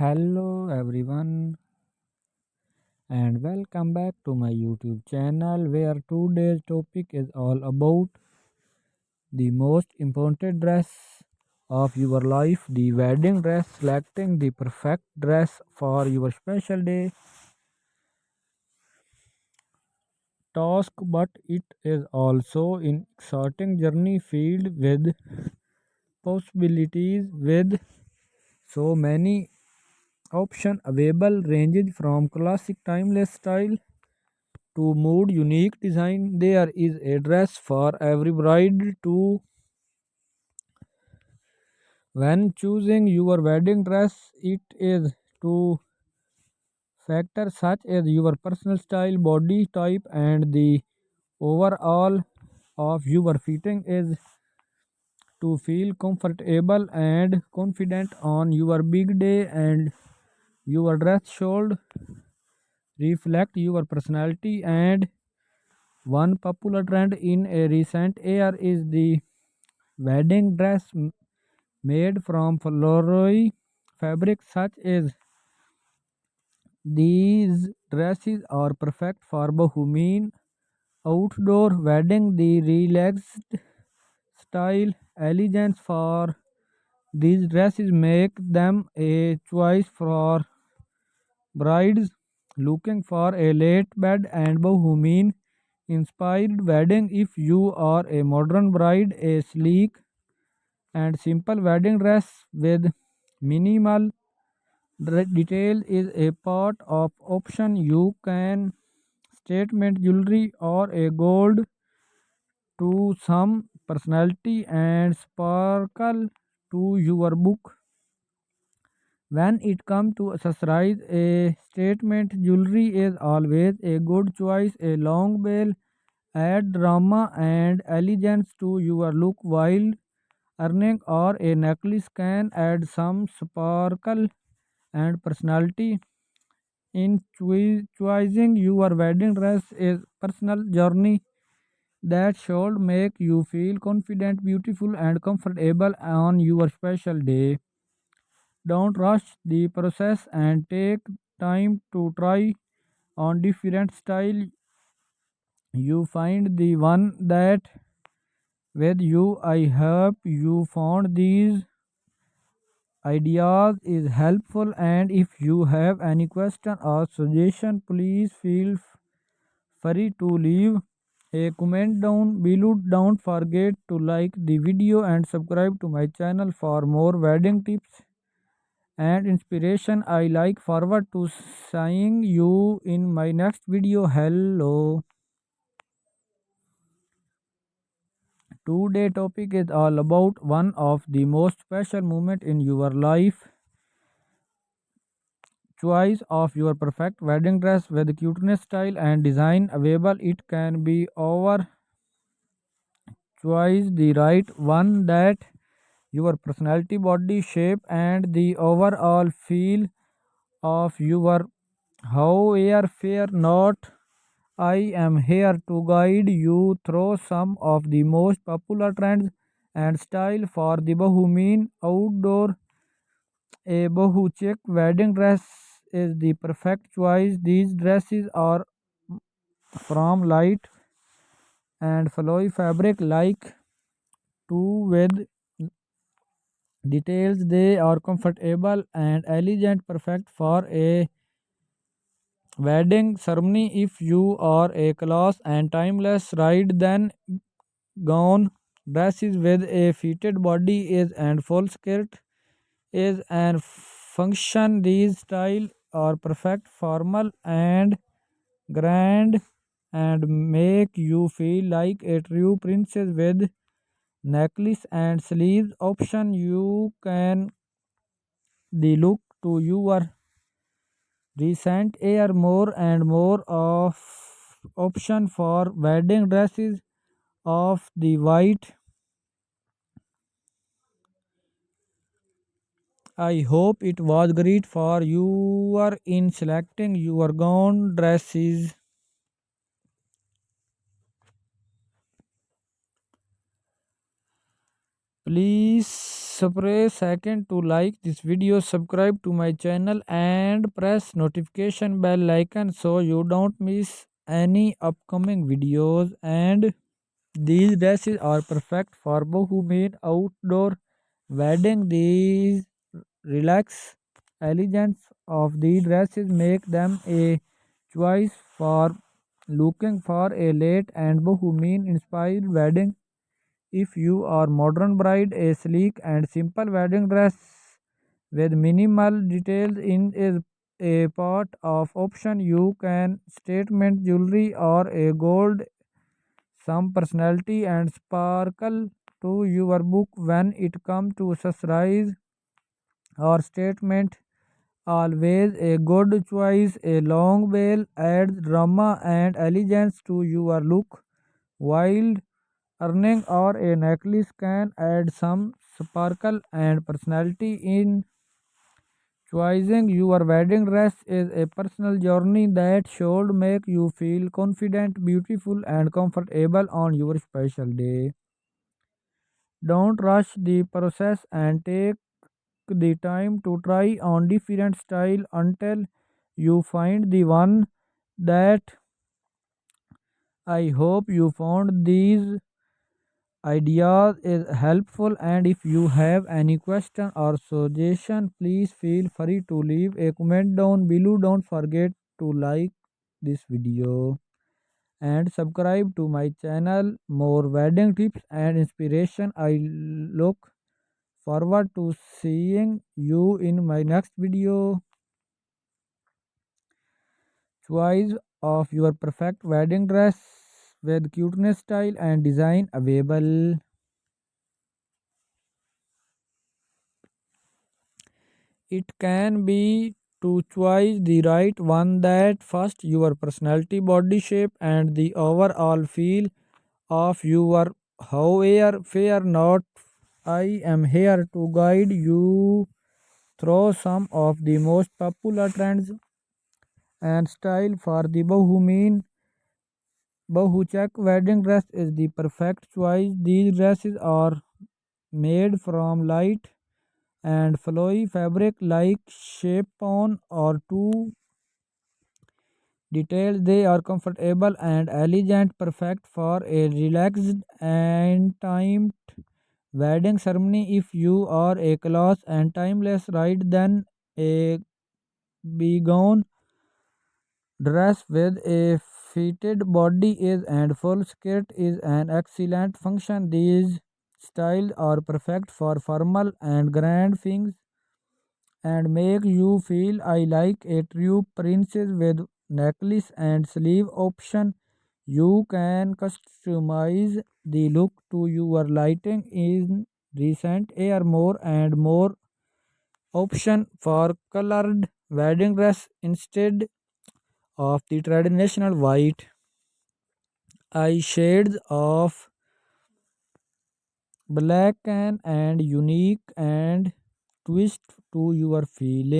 Hello everyone and welcome back to my YouTube channel where today's topic is all about the most important dress of your life, the wedding dress, selecting the perfect dress for your special day task, but it is also an exciting journey filled with possibilities with so many options available ranges from classic timeless style to mood unique design. There is a dress for every bride to when choosing your wedding dress. It is to factors such as your personal style, body type, and the overall of your fitting is to feel comfortable and confident on your big day, and your dress should reflect your personality. And one popular trend in a recent year is the wedding dress made from floral fabrics such as these dresses are perfect for bohemian outdoor wedding. The relaxed style elegance for these dresses make them a choice for brides looking for a late bed and bohemian inspired wedding. If you are a modern bride, a sleek and simple wedding dress with minimal detail is a part of option. You can statement jewelry or a gold to some personality and sparkle to your book. When it comes to accessorize, a statement jewelry is always a good choice. A long bell add drama and elegance to your look, while earring or a necklace can add some sparkle and personality. In choosing your wedding dress is personal journey that should make you feel confident, beautiful, and comfortable on your special day. Don't rush the process and take time to try on different style. You find the one that with you. I hope you found these ideas is helpful, and if you have any question or suggestion, please feel free to leave a comment down below. Don't forget to like the video and subscribe to my channel for more wedding tips and inspiration. I like forward to seeing you in my next video. Hello. Today topic is all about one of the most special moment in your life, choice of your perfect wedding dress with cuteness, style and design available. It can be our choice the right one that your personality, body shape and the overall feel of your however fear not. I am here to guide you through some of the most popular trends and style for the bohemian outdoor. A boho chic wedding dress is the perfect choice. These dresses are from light and flowy fabric like two with details. They are comfortable and elegant, perfect for a wedding ceremony. If you are a class and timeless ride, then gown dresses with a fitted body is and full skirt is and function. These style are perfect formal and grand and make you feel like a true princess with necklace and sleeves option. You can the look to your recent year more and more of option for wedding dresses of the white. I hope it was great for you are in selecting your gown dresses. Please press second to like this video, subscribe to my channel and press notification bell icon so you don't miss any upcoming videos. And these dresses are perfect for women outdoor wedding. These relax elegance of the dresses make them a choice for looking for a late and bohemian inspired wedding. If you are modern bride, a sleek and simple wedding dress with minimal details in is a part of option. You can statement jewelry or a gold some personality and sparkle to your book when it comes to accessorize or statement. Always a good choice. A long veil adds drama and elegance to your look, while earring or a necklace can add some sparkle and personality in. Choosing your wedding dress is a personal journey that should make you feel confident, beautiful, and comfortable on your special day. Don't rush the process and take the time to try on different style until you find the one that. I hope you found these ideas is helpful, and if you have any question or suggestion, please feel free to leave a comment down below. Don't forget to like this video and subscribe to my channel. More wedding tips and inspiration. I look forward to seeing you in my next video. Choice of your perfect wedding dress with cuteness, style and design available. It can be to choose the right one that first your personality, body shape and the overall feel of your. However, fear not, I am here to guide you through some of the most popular trends and style for the bohemian. Bohuchak wedding dress is the perfect choice. These dresses are made from light and flowy fabric like chiffon or two details. They are comfortable and elegant, perfect for a relaxed and timed wedding ceremony. If you are a class and timeless ride, then a bigone dress with a fitted body is and full skirt is an excellent function. These styles are perfect for formal and grand things and make you feel I like a true princess with necklace and sleeve option. You can customize the look to your lighting in recent air more and more option for colored wedding dress instead of the traditional white eye shades of black and unique and twist to your feeling.